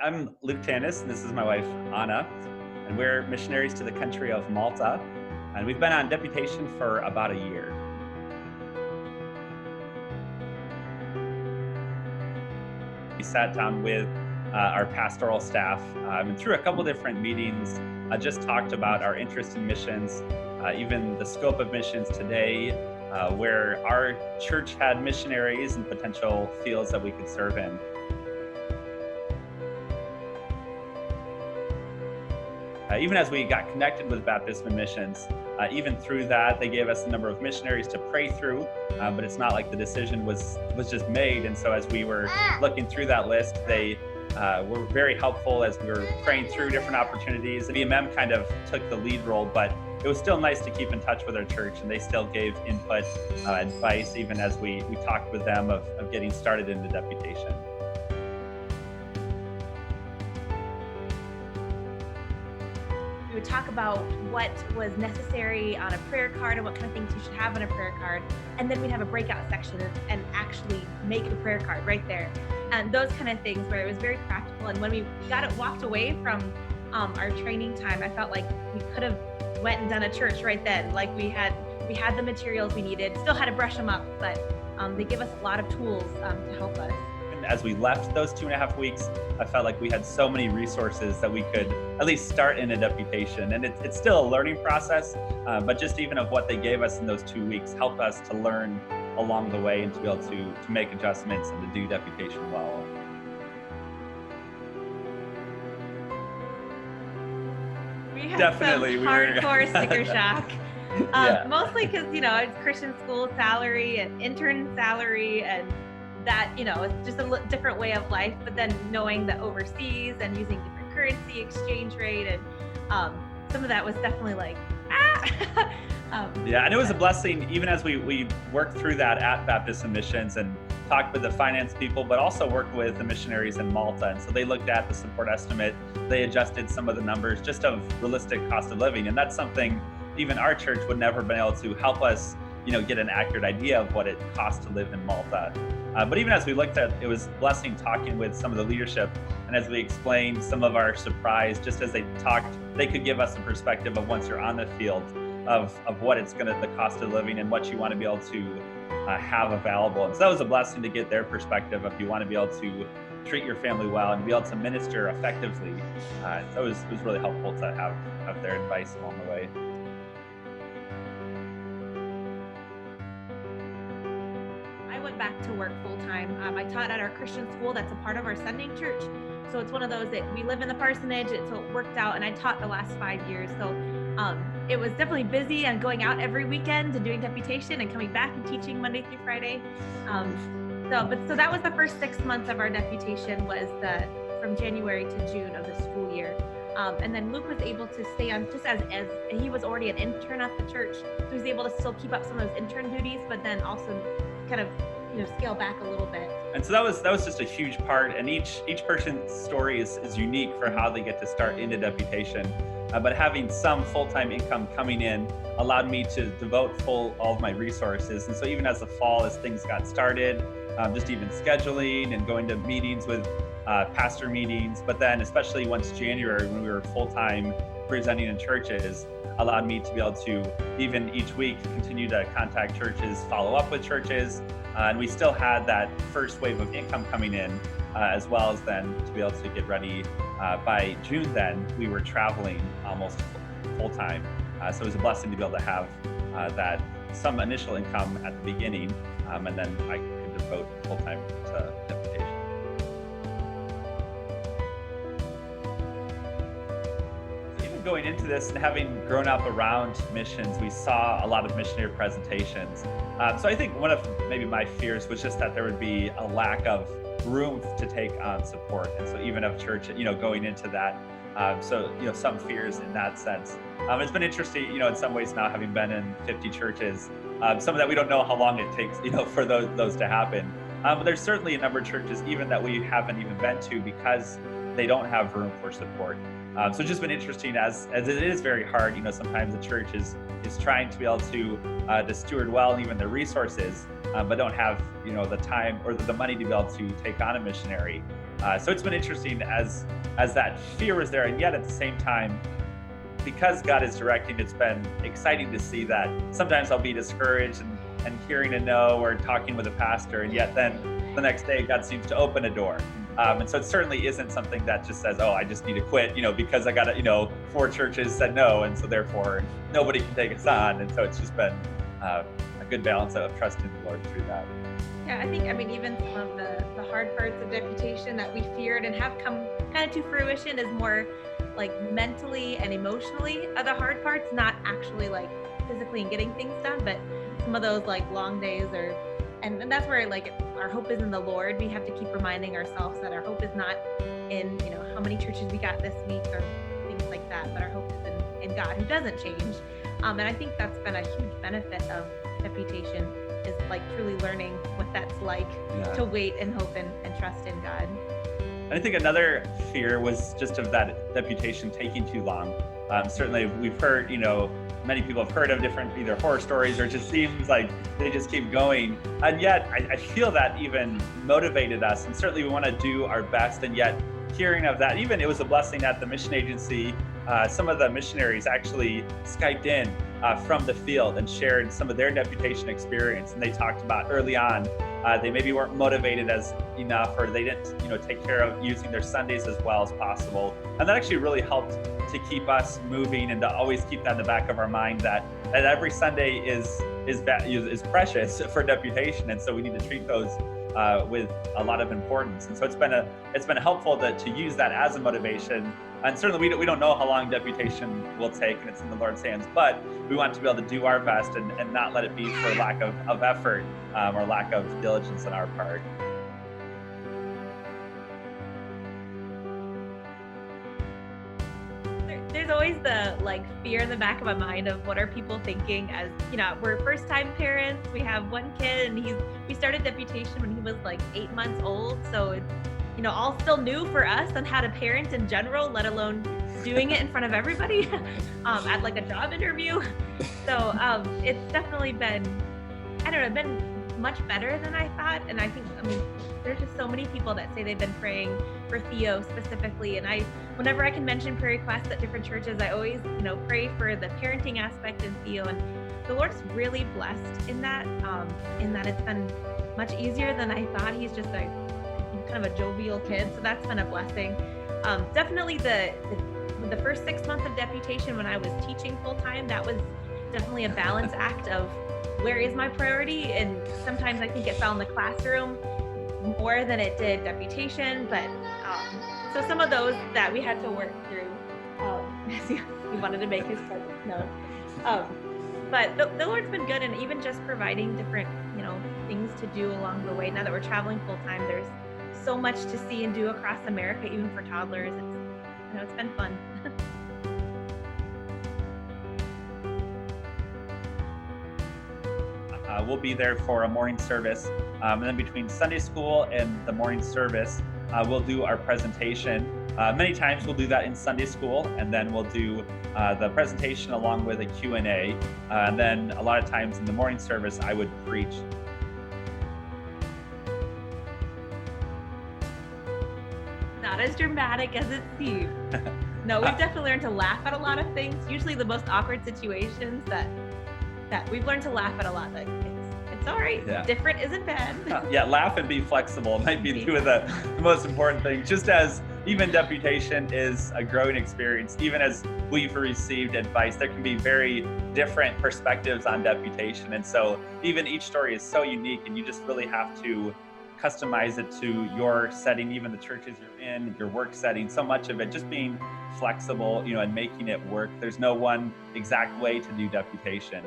I'm Luke Tanis, and this is my wife, Anna, and we're missionaries to the country of Malta, and we've been on deputation for about a year. We sat down with our pastoral staff and through a couple different meetings, just talked about our interest in missions, even the scope of missions today, where our church had missionaries and potential fields that we could serve in. Even as we got connected with Baptism and Missions, even through that, they gave us a number of missionaries to pray through, but it's not like the decision was just made. And so as we were looking through that list, they were very helpful as we were praying through different opportunities. And BMM kind of took the lead role, but it was still nice to keep in touch with our church, and they still gave input, advice, even as we talked with them of getting started into deputation. We would talk about what was necessary on a prayer card and what kind of things you should have on a prayer card. And then we'd have a breakout section and actually make a prayer card right there. And those kind of things where it was very practical. And when we walked away from our training time, I felt like we could have went and done a church right then. Like we had the materials we needed, still had to brush them up, but they give us a lot of tools to help us. As we left those 2.5 weeks, I felt like we had so many resources that we could at least start in a deputation. And it's still a learning process, but just even of what they gave us in those 2 weeks helped us to learn along the way and to be able to make adjustments and to do deputation well. We had Definitely, some we were hardcore sticker shock. Yeah. Mostly because, it's Christian school salary and intern salary, and that, it's just a different way of life. But then knowing that overseas and using different currency exchange rate, and some of that was definitely like, Yeah, and it was a blessing, even as we worked through that at Baptism Missions and talked with the finance people, but also worked with the missionaries in Malta. And so they looked at the support estimate, they adjusted some of the numbers just of realistic cost of living. And that's something even our church would never have been able to help us, get an accurate idea of what it costs to live in Malta. But even as we looked at, it was a blessing talking with some of the leadership. And as we explained some of our surprise, just as they talked, they could give us a perspective of once you're on the field of what it's the cost of living and what you want to be able to have available. And so that was a blessing to get their perspective of you want to be able to treat your family well and be able to minister effectively. So it was really helpful to have their advice along the way. Back to work full time. I taught at our Christian school that's a part of our sending church. So it's one of those that we live in the parsonage, so it worked out, and I taught the last 5 years. So it was definitely busy and going out every weekend and doing deputation and coming back and teaching Monday through Friday. So that was the first 6 months of our deputation, was from January to June of the school year. And then Luke was able to stay on just as he was already an intern at the church, so he was able to still keep up some of those intern duties, but then also kind of scale back a little bit. And so that was just a huge part. And each person's story is unique for how they get to start into deputation. But having some full-time income coming in allowed me to devote all of my resources. And so even as the fall, as things got started, just even scheduling and going to meetings with pastor meetings, but then especially once January, when we were full-time presenting in churches, allowed me to be able to, even each week, continue to contact churches, follow up with churches. And we still had that first wave of income coming in, as well as then to be able to get ready. By June then, we were traveling almost full time. So it was a blessing to be able to have that some initial income at the beginning, and then I could devote full time to deputation. Going into this and having grown up around missions, we saw a lot of missionary presentations. So I think one of maybe my fears was just that there would be a lack of room to take on support. And so even of church, going into that. Some fears in that sense. It's been interesting, in some ways now having been in 50 churches, some of that we don't know how long it takes, for those to happen. But there's certainly a number of churches even that we haven't even been to because they don't have room for support. So it's just been interesting as it is very hard. Sometimes the church is trying to be able to steward well and even their resources, but don't have, the time or the money to be able to take on a missionary. So it's been interesting as that fear is there, and yet at the same time, because God is directing, it's been exciting to see that sometimes I'll be discouraged and hearing a no or talking with a pastor, and yet then the next day God seems to open a door. And so it certainly isn't something that just says, oh, I just need to quit, because I got to, 4 churches said no, and so therefore nobody can take us on. And so it's just been a good balance of trusting the Lord through that. Yeah, I think, even some of the hard parts of deputation that we feared and have come kind of to fruition is more like mentally and emotionally are the hard parts, not actually like physically and getting things done, but some of those like long days and that's where like our hope is in the Lord. We have to keep reminding ourselves that our hope is not in, how many churches we got this week or things like that, but our hope is in God, who doesn't change. And I think that's been a huge benefit of deputation, is like truly learning what that's like to wait and hope and trust in God. And I think another fear was just of that deputation taking too long. Certainly we've heard, many people have heard of different either horror stories, or it just seems like they just keep going. And yet I feel that even motivated us, and certainly we want to do our best. And yet hearing of that, even it was a blessing at the mission agency. Some of the missionaries actually Skyped in from the field and shared some of their deputation experience. And they talked about early on, they maybe weren't motivated as enough, or they didn't, take care of using their Sundays as well as possible. And that actually really helped to keep us moving, and to always keep that in the back of our mind that every Sunday is precious for deputation. And so we need to treat those with a lot of importance. And so it's been helpful to use that as a motivation. And certainly we don't know how long deputation will take, and it's in the Lord's hands, but we want to be able to do our best and not let it be for lack of effort or lack of diligence on our part. There's always the like fear in the back of my mind of what are people thinking, as we're first time parents. We have one kid, and we started deputation when he was like 8 months old, so it's all still new for us on how to parent in general, let alone doing it in front of everybody at like a job interview. So it's definitely been, been much better than I thought. And I think, there's just so many people that say they've been praying for Theo specifically. And whenever I can mention prayer requests at different churches, I always, pray for the parenting aspect in Theo. And the Lord's really blessed in that it's been much easier than I thought. He's just kind of a jovial kid, so that's been a blessing. Definitely the first 6 months of deputation when I was teaching full time, that was definitely a balance act of where is my priority, and sometimes I think it fell in the classroom more than it did deputation. But so some of those that we had to work through. He wanted to make his present known. But the Lord's been good, and even just providing different things to do along the way. Now that we're traveling full time, there's so much to see and do across America, even for toddlers. It's been fun. We'll be there for a morning service, and then between Sunday school and the morning service, we'll do our presentation. Many times we'll do that in Sunday school, and then we'll do the presentation along with a Q&A. And then a lot of times in the morning service, I would preach. Not as dramatic as it seems. No, we've definitely learned to laugh at a lot of things. Usually the most awkward situations that we've learned to laugh at a lot. Like, it's all right. Yeah. Different isn't bad. Yeah, laugh and be flexible might be two of the most important things. Just as even deputation is a growing experience, even as we've received advice, there can be very different perspectives on deputation. And so even each story is so unique, and you just really have to customize it to your setting, even the churches you're in, your work setting. So much of it just being flexible, and making it work. There's no one exact way to do deputation.